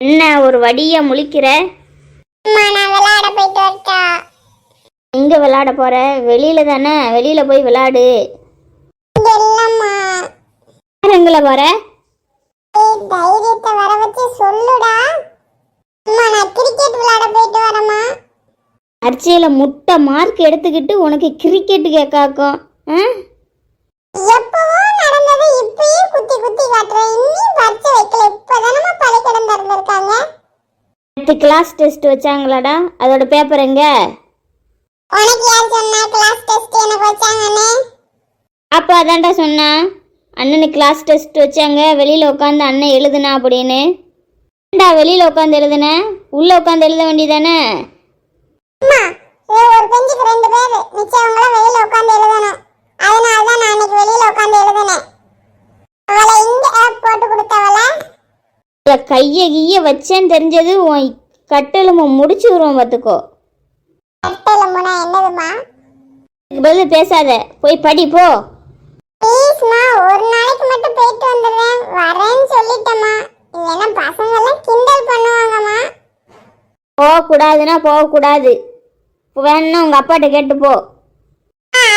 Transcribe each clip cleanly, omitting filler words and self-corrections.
என்ன ஒரு வடியா முழிக்கிற? நான் விளையாட போயிட்டு வரட்டா? எங்க விளையாட போற? வெளியில தானே, வெளியில போய் விளையாடு. இல்லம்மா. எங்கல போற? தைரியத்தை வர வச்சு சொல்லுடா. அம்மா நான் கிரிக்கெட் விளையாட போயிட்டு வரேம்மா. அர்ச்சையில முட்டை மார்க் எடுத்துக்கிட்டு உனக்கு கிரிக்கெட் கேட்காக்கும். எப்பவோ நடந்தது இப்பயே குத்தி குத்தி காட்டுறேன். இன்னும் பரிச்சை வைக்கல, இப்பதானமா பள்ளிக்கூடம் திறந்திருக்காங்க. Class test வச்சாங்களாடா? அதோட பேப்பர் எங்க? உனக்கு யார் சொன்னா கிளாஸ் டெஸ்ட் எனக்கு வச்சாங்கன்னு? அப்போ அதான்டா சொன்னா, அண்ணனுக்கு கிளாஸ் டெஸ்ட் வச்சாங்க, வெளியில் உட்காந்து அண்ணன் எழுதுனா அப்படின்னு. ஏண்டா வெளியில் உட்காந்து எழுதுன? உள்ளே உட்காந்து எழுத வேண்டியதானே? அம்மா, ஒரு பெஞ்சுக்கு 2 பேர், மிச்சவங்களாம் வெளியில உட்காந்து எழுதணும். அதனால தான் நான் இன்னைக்கு வெளியில உட்காந்து எழுதுனேன். அவளை இங்க போட்டு கொடுத்தவள கையை கீய வச்சேன்னு தெரிஞ்சது உன் கட்டெலும்பு முடிச்சு விடுவோம் பார்த்துக்கோ. கட்டெலும்புனா என்னதுமா? பதில் பேசாத, போய் படி போ. ப்ளீஸ்மா, ஒரு நாளைக்கு மட்டும் போயிட்டு வந்துடுறேன், வரேன்னு சொல்லிட்டேம்மா. இல்லைன்னா பசங்க எல்லாம் கிண்டல் பண்ணுவாங்கம்மா. போகக்கூடாதுன்னா போகக்கூடாது. வேணும்னா உங்கள் அப்பாட்ட கேட்டு போ.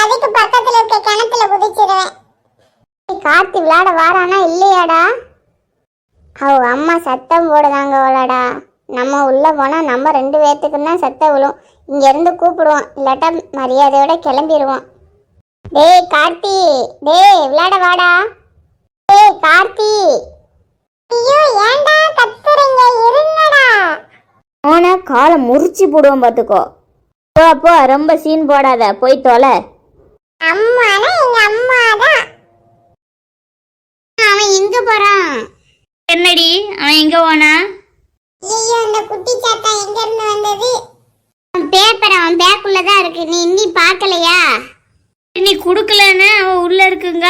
அதுக்கு பக்கத்துல இருக்க கிணத்துல குதிச்சிடுவேன். கார்த்தி விளையாட வாரானா இல்லையாடா? அவங்க அம்மா சத்தம் போடுதாங்க அவளடா. நம்ம உள்ள போனா நம்ம 2 பேர்த்துக்கு தான் சத்தம் விழும். இங்க இருந்து கூப்பிடுவோம், இல்லாட்டா மரியாதையோட கிளம்பிடுவோம். டேய் கார்த்தி, டேய் விளையாட வாடா. டேய் கார்த்தி. ஐயோ ஏன்டா கத்துறீங்க, இருங்கடா. அவனை காலை முறிச்சு போடுவோம் பார்த்துக்கோ. போ போ, ரொம்ப சீன் போடாத, போய் தொலை. அம்மானா எங்க அம்மா தான். அவன் எங்க போறான்? என்னடி அவன் எங்க போனா? ஐயோ இந்த குட்டி சாத்தா எங்க இருந்து வந்தது? பேப்பர் அவன் பேக்குள்ள தான் இருக்கு, நீ இன்னும் பார்க்கலையா? நீ குடுக்கலன்னு அவன் உள்ள இருக்குங்க.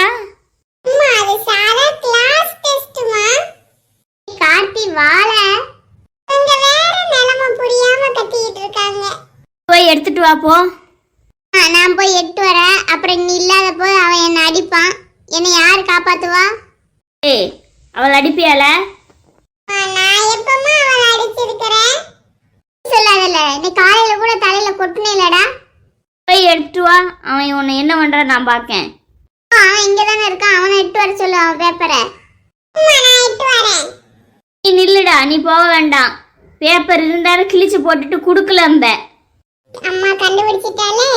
அம்மா அது சாதா கிளாஸ் டெஸ்ட்மா. கார்த்தி வாள அங்க வேற நிலம புரியாம கத்திட்டு இருக்காங்க. போய் எடுத்துட்டு வா போ. நான் போய் எட்டு வரேன். அப்புறம் நீ இல்லாத போது அவன் என்ன அடிப்பான். என்னை யார் காப்பாத்துவா? ஏய், அவள் அடிப்பியால? நான் எப்பமா அவளை அடிச்சிருக்கிறேன்? சொல்லாதல்ல, நீ காலையில கூட தலையில கொட்டுனேலடா. போய் எடுத்துட்டு வா, அவன் உன்னை என்ன பண்றான் நான் பார்க்கேன். அவன் இங்க தானே இருக்கான், அவனை எட்டு வர சொல்லு அவன் பேப்பரை. நான் எட்டு வரேன். நீ நில்லுடா, நீ போக வேண்டாம். பேப்பர் இருந்தாலும் கிழிச்சு போட்டுட்டு குடுக்கலம்ப. அம்மா கண்டுபிடிச்சிட்டாலே.